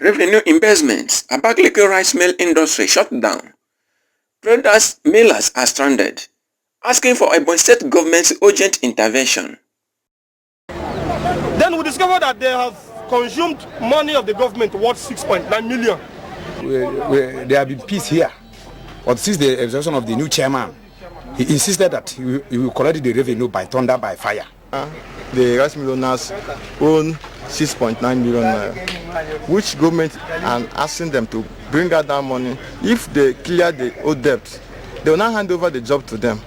Revenue Embezzlement. Abakaliki Rice Mill Industry shut down. Traders, millers are stranded, asking for Ebonyi State government's urgent intervention. Then we discovered that they have consumed money of the government worth 6.9 million. There have been peace here, but since the election of the new chairman, he insisted that he will collect the revenue by thunder, by fire. The rice mill owners own 6.9 million, which government are asking them to bring out that money. If they clear the old debt, they will now hand over the job to them.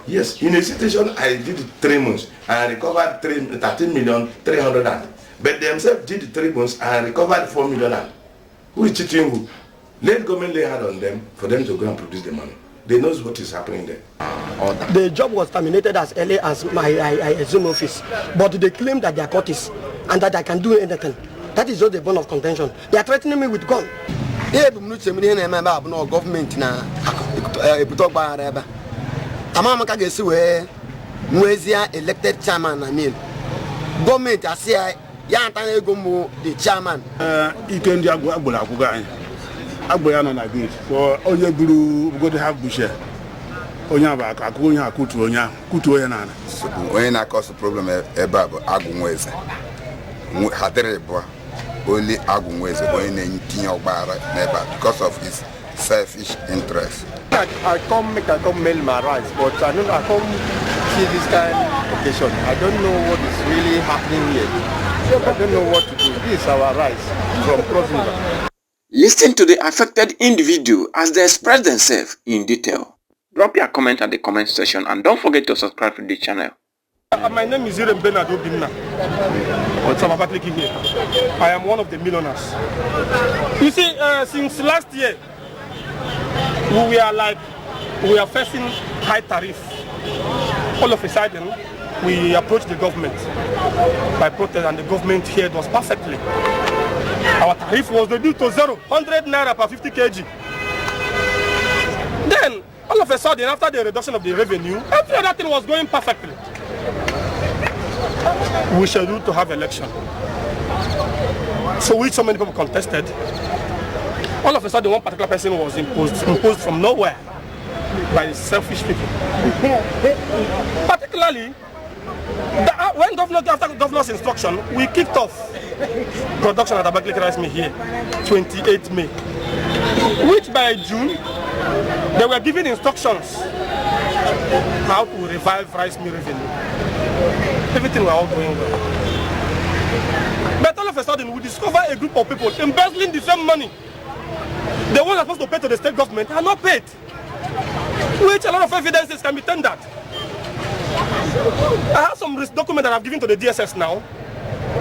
Yes, in a situation I did 3 months and recovered 13,300,000. But themselves did 3 months and recovered 4 million. Who is cheating who? Let government lay hard on them for them to go and produce the money. They know what is happening there. The job was terminated as early as my Zoom office, but they claim that they are courteous and that I can do anything. That is just the bone of contention. They are threatening me with gun. Government na elected chairman. I mean, government I say the chairman. Agboya na gate for onye buru go to have bush onye ba ka onye akutu onye kutu onye na Onye na-cause problem ebe a bụ agụnweze. Hadere bụ only agụnweze bụ onye na-etinye ọgbara n'ebe a because of his selfish interest. I come mail my rice, but I come see this kind of occasion. I don't know what is really happening here. I don't know what to do. This is our rice from Cross River. Listen to the affected individual as they express themselves in detail. Drop your comment at the comment section and don't forget to subscribe to the channel. My name is Revenue Embezzlement. From Abakaliki here. I am one of the millionaires. You see, since last year, we are facing high tariff. All of a sudden, we approached the government by protest, and the government heard us perfectly. Our tariff was reduced to 100 naira per 50 kg. Then, all of a sudden, after the reduction of the revenue, every other thing was going perfectly. We scheduled to have election, so which so many people contested. All of a sudden, one particular person was imposed from nowhere by the selfish people. Particularly, when after governor's instruction, we kicked off production at Abakaliki Rice Mill here, 28 May, which by June, they were giving instructions how to revive rice mill revenue. Everything was all going well. But all of a sudden, we discover a group of people embezzling the same money. The ones supposed to pay to the state government are not paid, which a lot of evidences can be tendered. I have some document that I've given to the DSS now.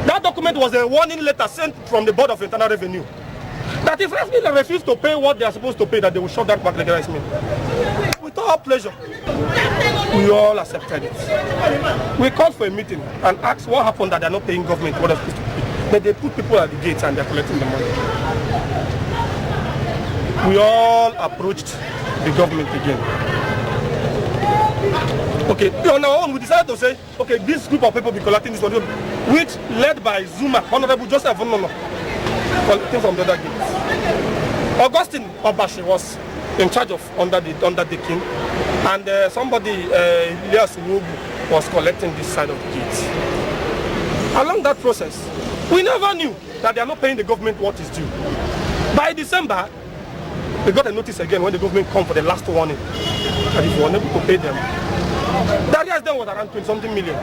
That document was a warning letter sent from the Board of Internal Revenue that if rice mill refuse to pay what they are supposed to pay, that they will shut down Abakaliki Rice Mill. With all pleasure, we all accepted it. We called for a meeting and asked what happened that they are not paying government what they're supposed to pay. But they put people at the gates and they're collecting the money. We all approached the government again. Okay, on our own, we decided to say, okay, this group of people be collecting this money, which led by Zuma, Honorable Joseph Nono, collecting from the other gates. Augustine Obashi was in charge of undertaking, and somebody, Elias Wogu, was collecting this side of the gates. Along that process, we never knew that they are not paying the government what is due. By December, we got a notice again when the government come for the last warning, that if we were unable to pay them, that yes, then was around 20-something million.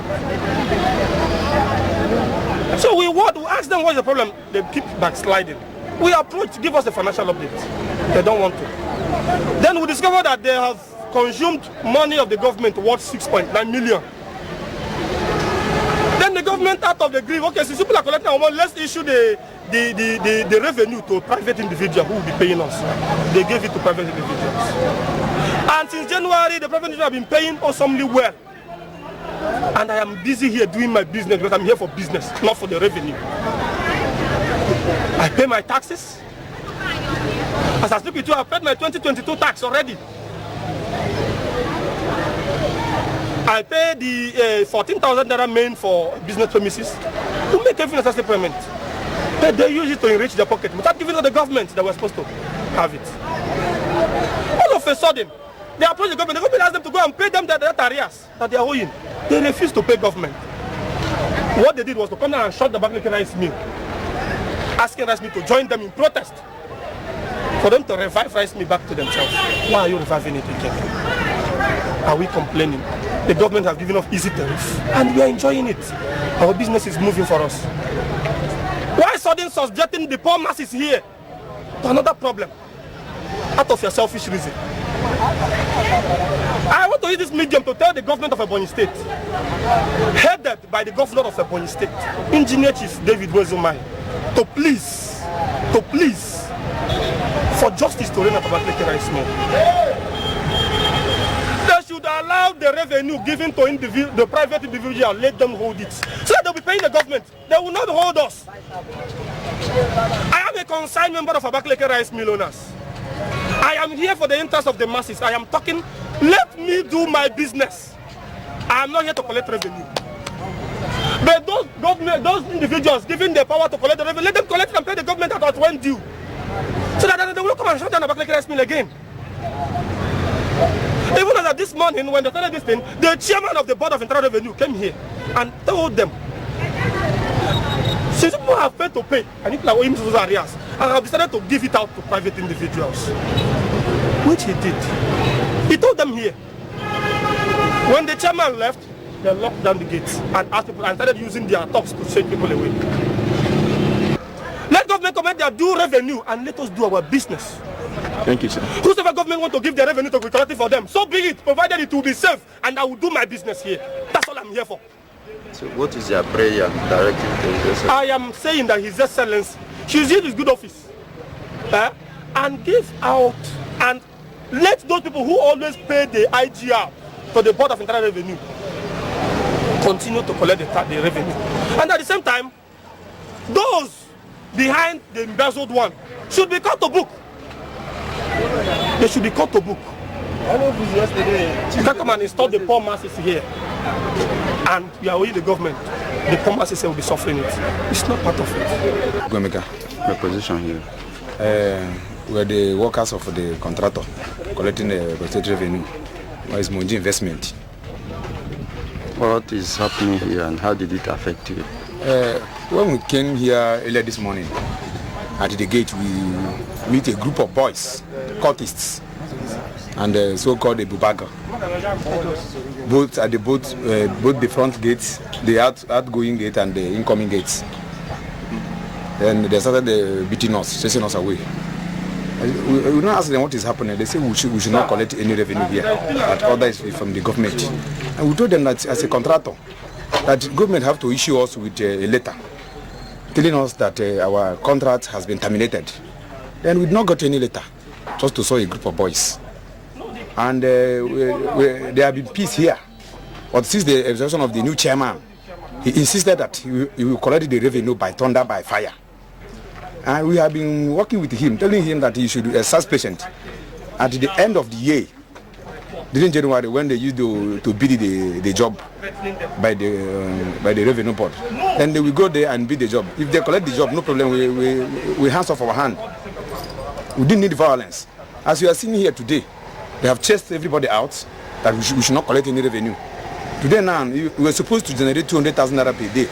So we ask them what's the problem. They keep backsliding. We approach to give us a financial update. They don't want to. Then we discover that they have consumed money of the government worth 6.9 million. Then the government out of the grief, okay, since people are collecting our money, let's issue the revenue to a private individual who will be paying us. They gave it to private individuals. And since January, the private individual have been paying us only well. And I am busy here doing my business because I'm here for business, not for the revenue. I pay my taxes. As I speak with you, I've paid my 2022 tax already. I pay the 14,000 naira main for business premises to make every necessary payment. But they use it to enrich their pocket without giving to the government that we're supposed to have it. All of a sudden, they approach the government asks them to go and pay them their arrears that they are owing. They refuse to pay government. What they did was to come down and shut the Abakaliki Rice Mill, asking Rice Mill to join them in protest for them to revive Rice Mill back to themselves. Why are you reviving it again? Are we complaining? The government has given us easy tariff and we are enjoying it. Our business is moving for us. Why suddenly subjecting the poor masses here to another problem out of your selfish reason? I want to use this medium to tell the government of Ebonyi State, headed by the governor of Ebonyi State, Engineer Chief David Wezumai, to please, for justice to reign at Abakaliki Rice Mill. They should allow the revenue given to the private individual, let them hold it. So that they'll be paying the government. They will not hold us. I am a concerned member of Abakaliki Rice Mill owners. I am here for the interest of the masses. I am talking, let me do my business. I am not here to collect revenue. But those individuals given the power to collect the revenue, let them collect and pay the government at when due. So that they will come and shut down Abakaliki Rice Mill again. Even as this morning, when they started this thing, the chairman of the board of internal revenue came here and told them, since people have paid to pay, and people are owing those arrears, and have decided to give it out to private individuals, which he did. He told them here. When the chairman left, they locked down the gates and asked people and started using their talks to shake people away. Let government come their due revenue and let us do our business. Thank you, sir. Whosoever government want to give their revenue to be collected for them, so be it, provided it will be safe, and I will do my business here. That's all I'm here for. So what is your prayer directing to His Excellency? I am saying that His Excellency should use his good office and give out and let those people who always pay the IGR to the Board of Internal Revenue continue to collect the revenue. And at the same time, those behind the embezzled one should be called to book. They should be called to book. You can come and install the poor masses here. And we are owing the government. The poor masses will be suffering it. It's not part of it. Gwemeka, my position here. We are the workers of the contractor collecting the state revenue. It's Monji investment. What is happening here and how did it affect you? When we came here earlier this morning, at the gate we meet a group of boys, cultists, and so-called the Bubaga. Both at both the front gates, the outgoing gate and the incoming gates. And they started beating us, chasing us away. We don't ask them what is happening. They say we should not collect any revenue here, but others from the government. And we told them that as a contractor, that the government have to issue us with a letter telling us that our contract has been terminated. And we did not got any letter, just to saw a group of boys. And there have been peace here. But since the execution of the new chairman, he insisted that he will collect the revenue by thunder, by fire. And we have been working with him, telling him that he should assess patient. At the end of the year, during January, when they used to bid the job by the revenue board, then they will go there and bid the job. If they collect the job, no problem, we hands off our hand. We didn't need violence. As you are seeing here today, they have chased everybody out that we should not collect any revenue. Today now, we were supposed to generate 200,000 naira per day.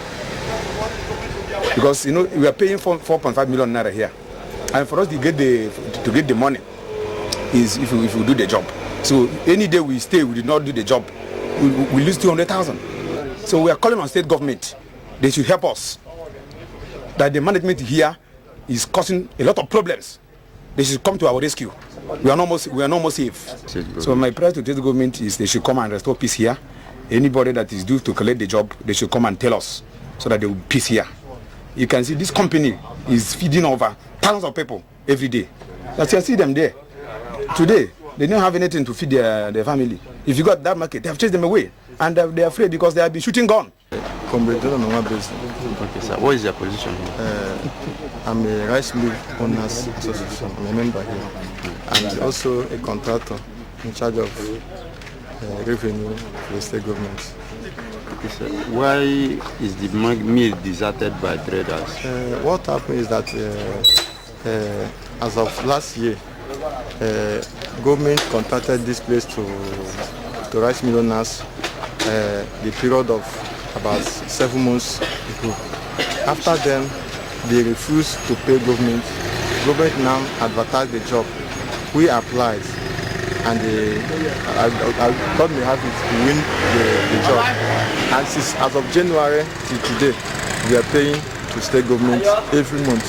Because we are paying 4.5 million naira here. And for us to get the money is if we do the job. So any day we stay, we did not do the job, we lose 200,000. So we are calling on state government. They should help us. That the management here is causing a lot of problems. They should come to our rescue. We are no more safe. So my prayer to the government is they should come and restore peace here. Anybody that is due to collect the job, they should come and tell us so that there will be peace here. You can see this company is feeding over thousands of people every day. As you can see them there. Today, they don't have anything to feed their family. If you got that market, they have chased them away. And they're afraid because they have been shooting gun. Okay, sir. What is your position here? I'm a rice mill owners association. I'm a member here. And also a contractor in charge of revenue for the state government. Okay, sir. Why is the mill deserted by traders? What happened is that as of last year, government contracted this place to rice mill owners the period of about 7 months ago. After then, they refused to pay government. Government now advertised the job. We applied, and God may have it, to win the job. And since as of January till today, we are paying to state government every month.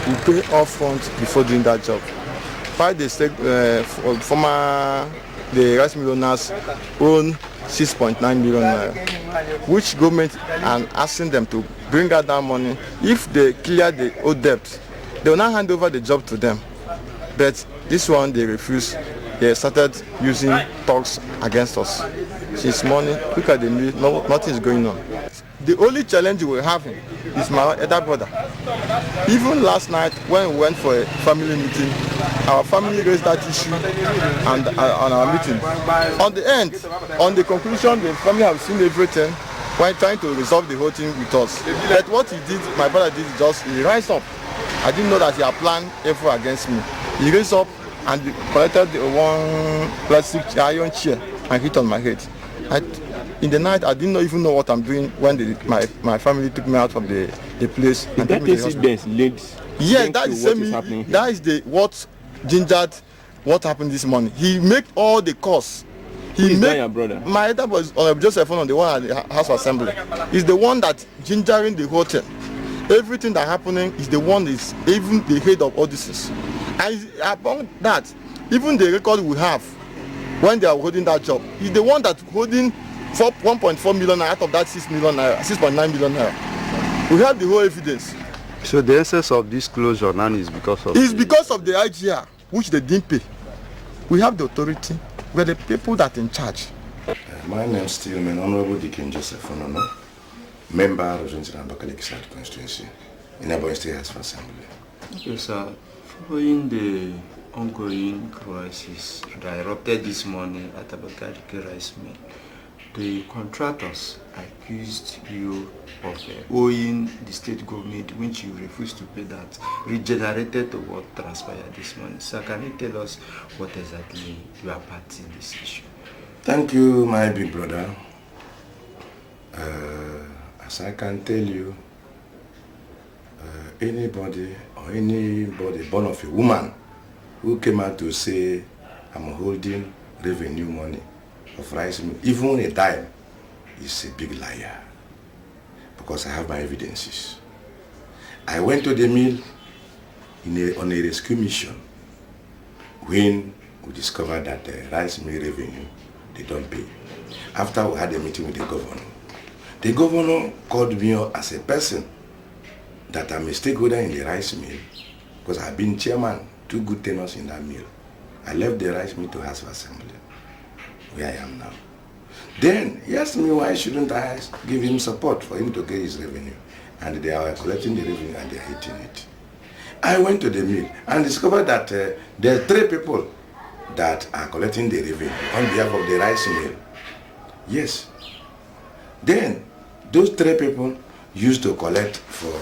We pay upfront before doing that job. While the state the rice mill owners own 6.9 million naira, which government are asking them to bring out that money. If they clear the old debt, they will now hand over the job to them. But this one they refuse. They started using talks against us. Since morning, look at the news, nothing is going on. The only challenge we're having is my elder brother. Even last night when we went for a family meeting, our family raised that issue and on our meeting. On the end, on the conclusion, the family have seen everything while trying to resolve the whole thing with us. But what he did, my brother did, just he raised up. I didn't know that he had planned effort against me. He raised up and collected one plastic iron chair and hit on my head. In the night, I didn't even know what I'm doing when my family took me out from the place. And that incident led. Yes, that is same. That is what gingered what happened this morning. He made all the costs. Who is that your brother? My elder was Joseph on the one at the House of Assembly. He's the one that gingering the whole thing. Everything that happening is the one is even the head of all this. And about that, even the record we have when they are holding that job, he's the one that holding 1.4 million out of that 6.9 million naira. We have the whole evidence. So the essence of this closure now is because of... It's because of the IGR, which they didn't pay. We have the authority. We're the people that are in charge. My name is still Honorable Deacon Joseph Onono, member of the Abakaliki South Constituency in Ebonyi State House of Assembly. Yes, sir. Following the ongoing crisis that erupted this morning at Abakaliki Rice Mill, the contractors accused you of owing the state government, which you refused to pay, that regenerated to what transpired this morning. So can you tell us what exactly you are part in this issue? Thank you, my big brother. As I can tell you, anybody born of a woman who came out to say, I'm holding revenue money of rice mill, even a dime, is a big liar. Because I have my evidences. I went to the mill on a rescue mission when we discovered that the rice mill revenue, they don't pay. After we had a meeting with the governor called me as a person that I'm a stakeholder in the rice mill, because I've been chairman 2 good tenures in that mill. I left the rice mill to House of Assembly, where I am now. Then he asked me why shouldn't I give him support for him to get his revenue. And they are collecting the revenue and they are hitting it. I went to the mill and discovered that there are 3 people that are collecting the revenue on behalf of the rice mill. Yes. Then those 3 people used to collect for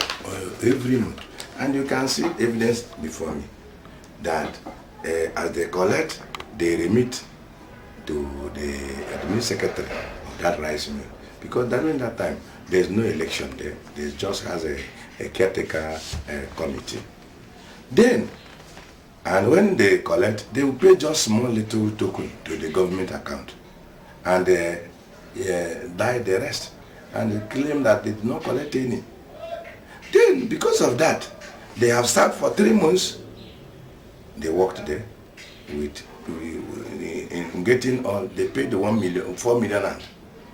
every month. And you can see evidence before me that as they collect, they remit to the admin secretary of that rice mill. Because during that time, there's no election there. There just has a caretaker committee. Then, and when they collect, they will pay just small little token to the government account. And die the rest. And they claim that they did not collect any. Then, because of that, they have served for 3 months. They worked there with in getting all, they paid the 4 million and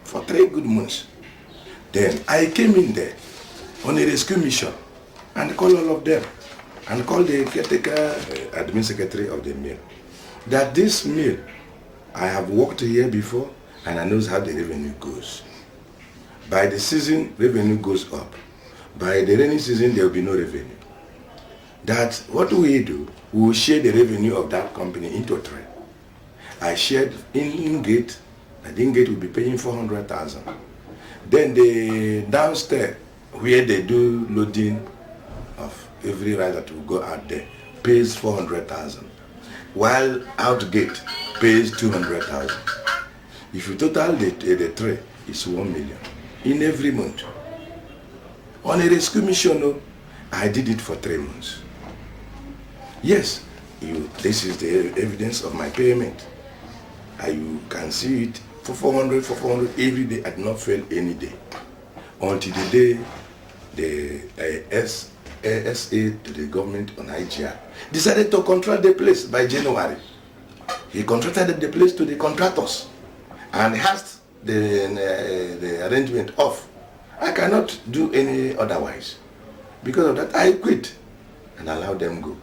for 3 good months. Then I came in there on a rescue mission and called all of them and called the caretaker admin secretary of the mill. That this mill, I have worked here before and I know how the revenue goes. By the season, revenue goes up. By the rainy season, there will be no revenue. That what we do, we will share the revenue of that company into 3. I shared in Ingate, that Ingate will be paying 400,000. Then the downstairs, where they do loading of every rice that will go out there, pays 400,000, while out gate pays 200,000. If you total the tray, it's 1 million in every month. On a rescue mission, I did it for 3 months. Yes, this is the evidence of my payment. You can see it for 400 every day. I did not fail any day. Until the day the SA to the government on IGR decided to contract the place by January. He contracted the place to the contractors and has the arrangement off. I cannot do any otherwise. Because of that, I quit and allowed them go.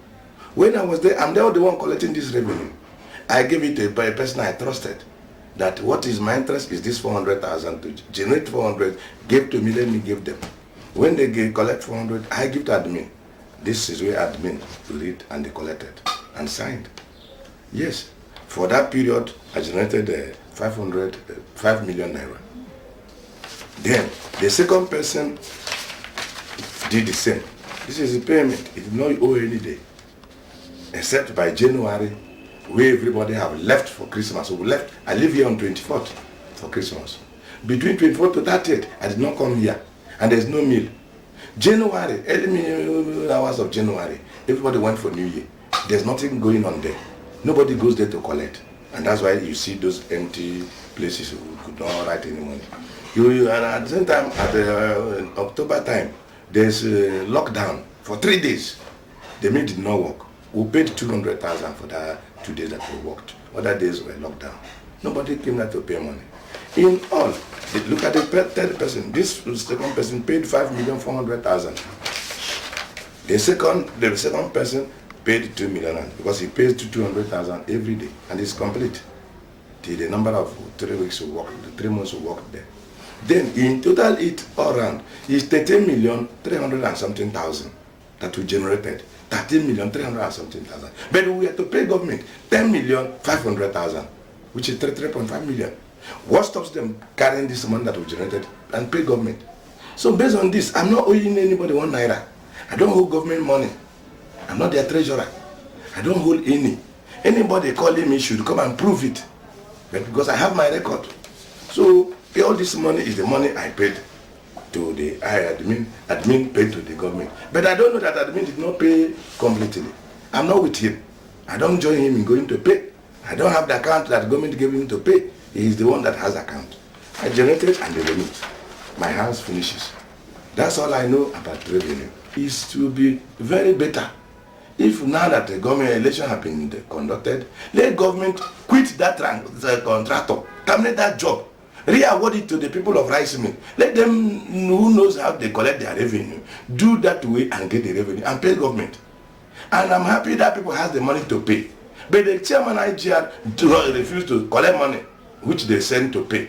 When I was there, I'm the one collecting this revenue. I gave it to a person I trusted. That what is my interest is this 400,000 to generate 400, give to me, let me give them. When they collect 400, I give to admin. This is where admin read and they collected and signed. Yes, for that period, I generated 5 million naira. Then the second person did the same. This is the payment. It did not owe any day, except by January, where everybody have left for Christmas. So we left. I live here on 24th for Christmas. Between 24th to 30th, I did not come here, and there's no meal. January, early hours of January, everybody went for New Year. There's nothing going on there. Nobody goes there to collect, and that's why you see those empty places who could not write any money. And at the same time, at the October time, there's a lockdown for 3 days. The mill did not work. We paid 200,000 for that 2 days that we worked. Other days were locked down. Nobody came there to pay money. In all, look at the third person. This second person paid 5,400,000. The second person paid 2 million because he pays 200,000 every day, and it's complete till the number of 3 weeks we work, the 3 months we worked there. Then in total, it all around is 13,300,000 and something that we generated. 13,300,000 and something thousand. But we had to pay government 10,500,000, which is 3.5 million. What stops them carrying this money that we generated and pay government? So based on this, I'm not owing anybody 1 naira. I don't hold government money. I'm not their treasurer. I don't hold any. Anybody calling me should come and prove it. But because I have my record. So all this money is the money I paid to the admin paid to the government. But I don't know that admin did not pay completely. I'm not with him. I don't join him in going to pay. I don't have the account that government gave him to pay. He is the one that has account. I generated and they remit. My house finishes. That's all I know about revenue. Is to be very better. If now that the government election have been conducted, let government quit that contractor, terminate that job, re-award it to the people of rice mill. Let them who knows how they collect their revenue do that way and get the revenue and pay government. And I'm happy that people has the money to pay. But the chairman IGR refused to collect money, which they sent to pay.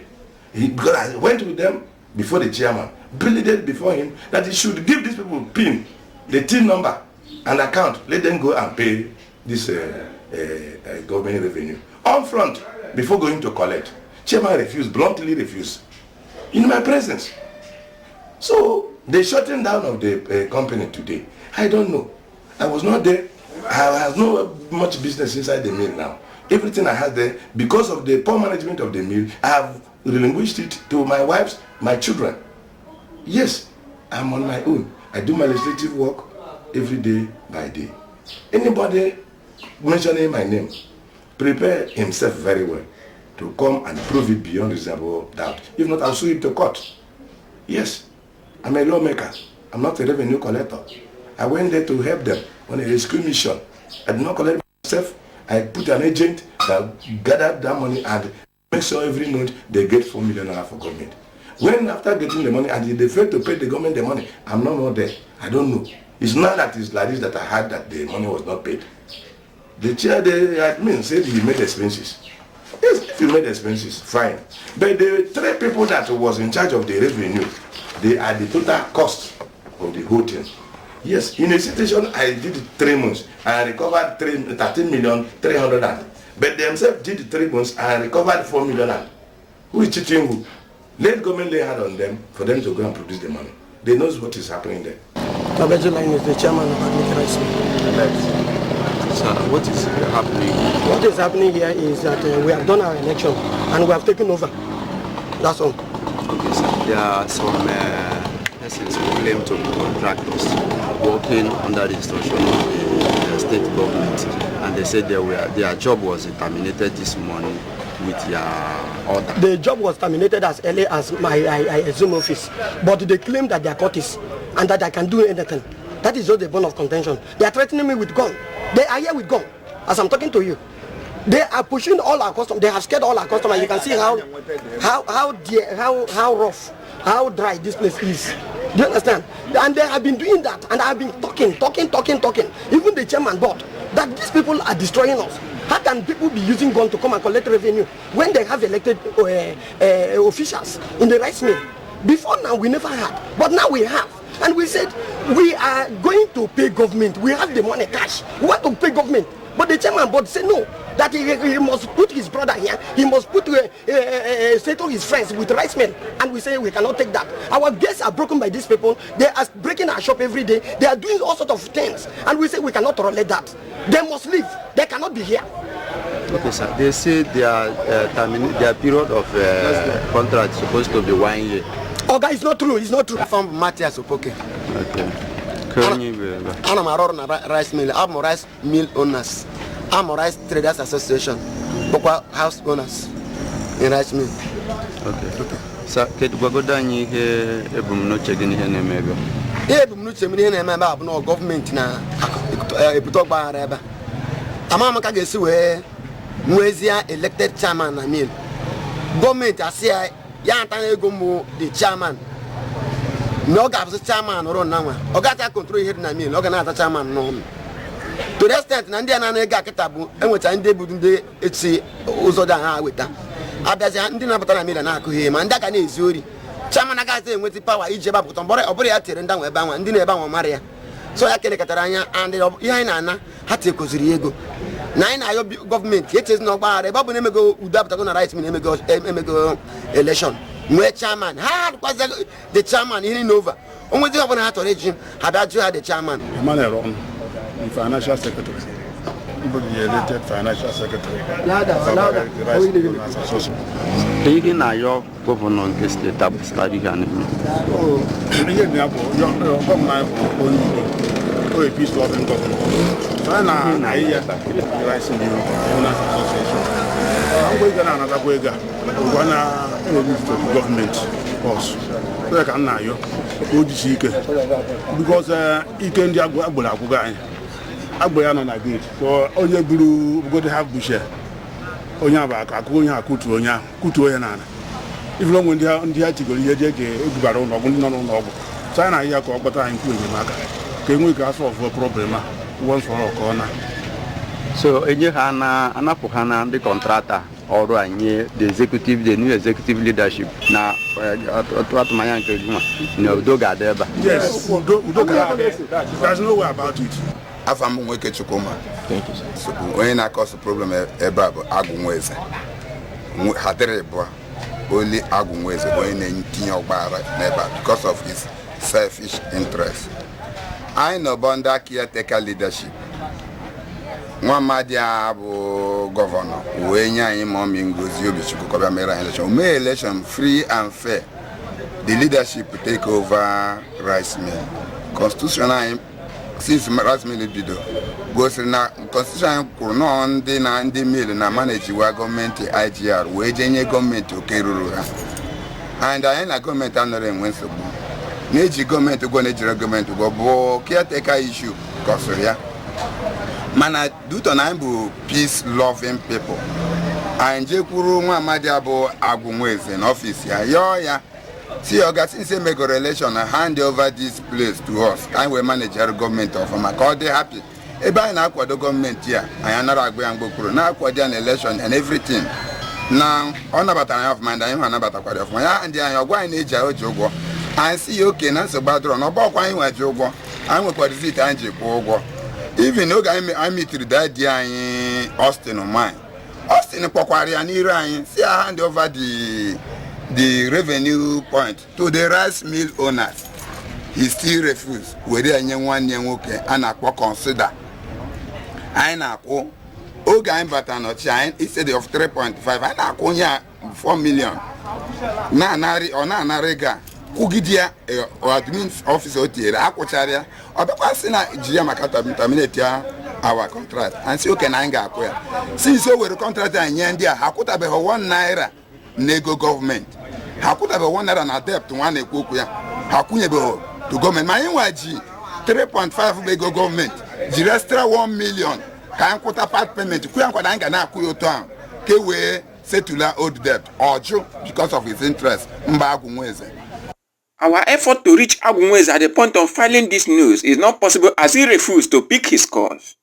Because I went with them before the chairman, pleaded before him that he should give these people PIN, the TIN number, and account. Let them go and pay this government revenue on front before going to collect. Chairman refused, bluntly refused, in my presence. So the shutting down of the company today, I don't know. I was not there. I have no much business inside the mill now. Everything I had there, because of the poor management of the mill, I have relinquished it to my wives, my children. Yes, I'm on my own. I do my legislative work every day by day. Anybody mentioning my name, prepare himself very well to come and prove it beyond reasonable doubt. If not, I'll sue him to court. Yes, I'm a lawmaker. I'm not a revenue collector. I went there to help them on a rescue mission. I did not collect myself. I put an agent that gathered that money and make sure every month they get 4 million for government. When after getting the money and they failed to pay the government the money, I'm not more there. I don't know. It's not that it's like this that I heard that the money was not paid. The admin said he made expenses. Yes, if you made expenses, fine. But the 3 people that was in charge of the revenue, they are the total cost of the whole thing. Yes, in a situation I did 3 months and I recovered 13,300,000. But themselves did 3 months and I recovered 4 million. Who is cheating who? Let government lay hand on them for them to go and produce the money. They know what is happening there. Line is the chairman of Abakaliki Rice Mill. So what is happening? What is happening here is that we have done our election and we have taken over. That's all. Okay, sir. There are some persons who claim to be contractors working under the instruction of the state government, and they said their job was terminated this morning with their order. The job was terminated as early as my Zoom office, but they claim that they are courteous and that I can do anything. That is just the bone of contention. They are threatening me with gun. They are here with gun as I'm talking to you. They are pushing all our customers. They have scared all our customers. You can see how rough, how dry this place is. Do you understand? And they have been doing that, and I have been talking. Even the chairman board that these people are destroying us. How can people be using gun to come and collect revenue when they have elected officials in the rice mill? Before now we never had, but now we have. And we said we are going to pay government. We have the money cash. We want to pay government. But the chairman board said no, that he must put his brother here. He must put settle his friends with rice men. And we say we cannot take that. Our guests are broken by these people. They are breaking our shop every day. They are doing all sorts of things. And we say we cannot tolerate that. They must leave. They cannot be here. Okay, sir. They say their period of contract is supposed to be 1 year. Okay, it's not true. It's not true. From Matthias Opoke. Okay. I'm a rice mill. I'm a rice mill owners. I'm a rice traders association. House owners in rice mill. Okay. Sir, can you go down here? Ebumnuche gini here nemebe. Ebumnuche mini here nemebe abno government na ebuto gba areba. Amama ka gesi we mwezia elected chairman na mill. Government asia ya atan ego mu the chairman. No gaps chairman or now. Ogata control here na mill. Ogana chairman no. To the extent na ndị na ega kitabu enweta ndị budu ndị echi ụzọ da ha weta. Abịazi ndị na-apụta na mill na akụghị ma ndị aka na-ezi ori. Chairman agaghị enweta power ije bapụta ọ bụrụ ya tere ndanwe ebe anwa ndị na-ebe anwa mara ya. So ya kelekọtara anya and ihe anyị na-ana ha tekoziri ego. Na anyị na-ayọ gọọmenti echezi na ọgbaghara ebe ọ bụ na-emego udo apụtago na rice mill emego election. Nwee chairman ha kwazi the chairman ihe ni over. Onwezi ọ bụla ha tọrọ eji ha bịa jụ ha the chairman. The financial secretary, the elected financial secretary. Taking na your governor nke state tab study here. Oh, ihe ni apo your governor only peace loving governor. Na here the rice mill owners association. I'm going to another way ga. Wana to government boss. So ka na yo ojisi ike because ike ndị agbara akwụga anyị. Agboya no na gate so onye buru go to have bush onye abaka akụ onye akutu onye na ana if no ndị ha tigoro ihe je egubara ụlọ ọgwụ ndị nọ n'ụlọ ọgwụ so anyị na-ahịa ka ọ kpọta anyị nkwu enyemaka ka enwe ka solve problem a once for all ka ọ na so enye ha na anapụ ha na ndị contractor ọrụ anyị the new executive leadership na atụmanya nke gụma na udo ga-adị ebe. Yes, udo ga-adị. There's no way about it. Afam nweke Chukuma. Thank you, sir. So when I cause problem ebe a bụ agụnweze. Ha dịrị bụ only agụnweze onye na-etinye ọgbara n'ebe a because of his selfish interest. I know under caretaker leadership. Nwamadi bụ governor wee nye anyị Mọmi Ngozi Obichukwu kọbịa mere election. May election free and fair. The leadership take over rice mill. Constitution anyị since rice mill bido gosiri na constitution anyị kwuru nọọ ndị mill na manage wa gọọmenti IGR wee jenye gọọmenti oke ruru ha. And anyị na gọọmenti anọrọ enwe nsogbu. Na-eji gọọmenti ụgwọ na-ejiri gọọmenti ụgwọ bụ caretaker issue kọsịrị ya. Mana duto na anyị bụ peace loving people. Anyị jekwuru nwa amadi abụ agụnweze n'ọfịs ya yọọ ya see oga since megoro election na hand over this place to us anyị wee manage our government ọfụma ka ọ dị happy ebe anyị na-akwado gọọmenti ya anyị anara agba ya mgbokwuru na-akwado ya na election and everything na ọ nabatara anyị ọfụma ndị anyị ha nabatakwara ọfụma ya ndị anyị ọgwa anyị na-eji anyị oji ụgwọ anyị si ya oke na nsogbu adọrọ na ọgbakwa anyị nweji ụgwọ anyị nwekwa receipt anyị ji kwụọ ụgwọ even oge anyị mitiri dadi anyị Austin kpọkwara ya n'iru anyị si ya hand over the revenue point to the rice mill owners. He still refused. Whether anyone and consider. I know. Oga I'm instead of 3.5. I know 4 million. Na narega. Ugidia or admin office hotel. Aquacharia. Or because na Nigeria makata terminate our contract. And say okay nanga akwa. Since we the contract and India, hakuta be 1 naira nego government. Hakuta be 1 naira na debt one ekuya. Hakunye be to government. My NYG 3.5 be government. The extra 1 million. Can quota part payment. Kuya kwa nanga na kuyo town. Kewe settle old debt or because of his interest. Our effort to reach Agumweze at the point of filing this news is not possible as he refused to pick his calls.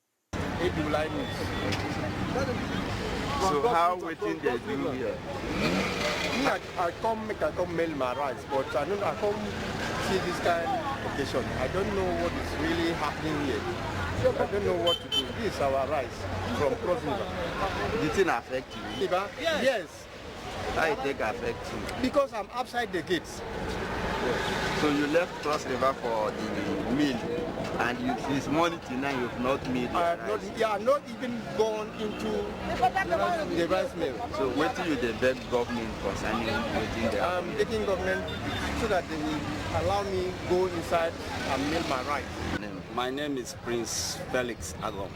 So how waiting they do here? I come mail my rights, but I come see this kind of occasion. I don't know what is really happening here. I don't know what to do. This is our rights from Cross River. Did it affect you? Yes. How it take affect you? Because I'm outside the gates. So you left Cross River for the mill, and this morning till now you've not made I'm not even gone into the rice mill. So what do you beg government concerning waiting there? I'm begging government so that they will allow me go inside and mill my rice. My name is Prince Felix Agom.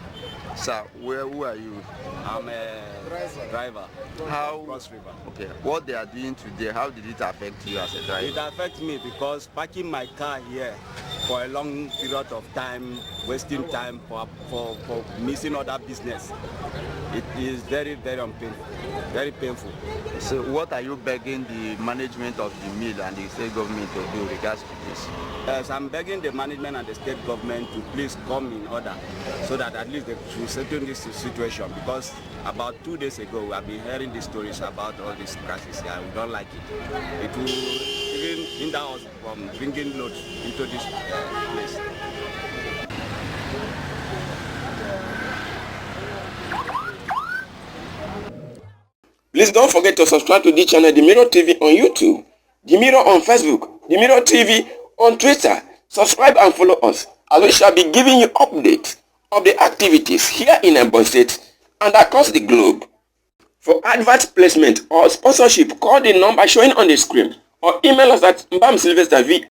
Sir, who are you? I'm a driver. How? Cross River. Okay. What they are doing today, how did it affect you as a driver? It affects me because parking my car here for a long period of time, wasting time for missing other business. It is very, very painful. So what are you begging the management of the mill and the state government to do regards to this? Yes, I'm begging the management and the state government to please come in order so that at least they should settle this situation, because about 2 days ago we have been hearing these stories about all these crashes here. We don't like it. It will even hinder us from bringing loads into this place. Please don't forget to subscribe to this channel, The Mirror TV on YouTube, The Mirror on Facebook, The Mirror TV on Twitter. Subscribe and follow us, as we shall be giving you updates of the activities here in Ebonyi State and across the globe. For advert placement or sponsorship, call the number showing on the screen or email us at mbamsylvesterv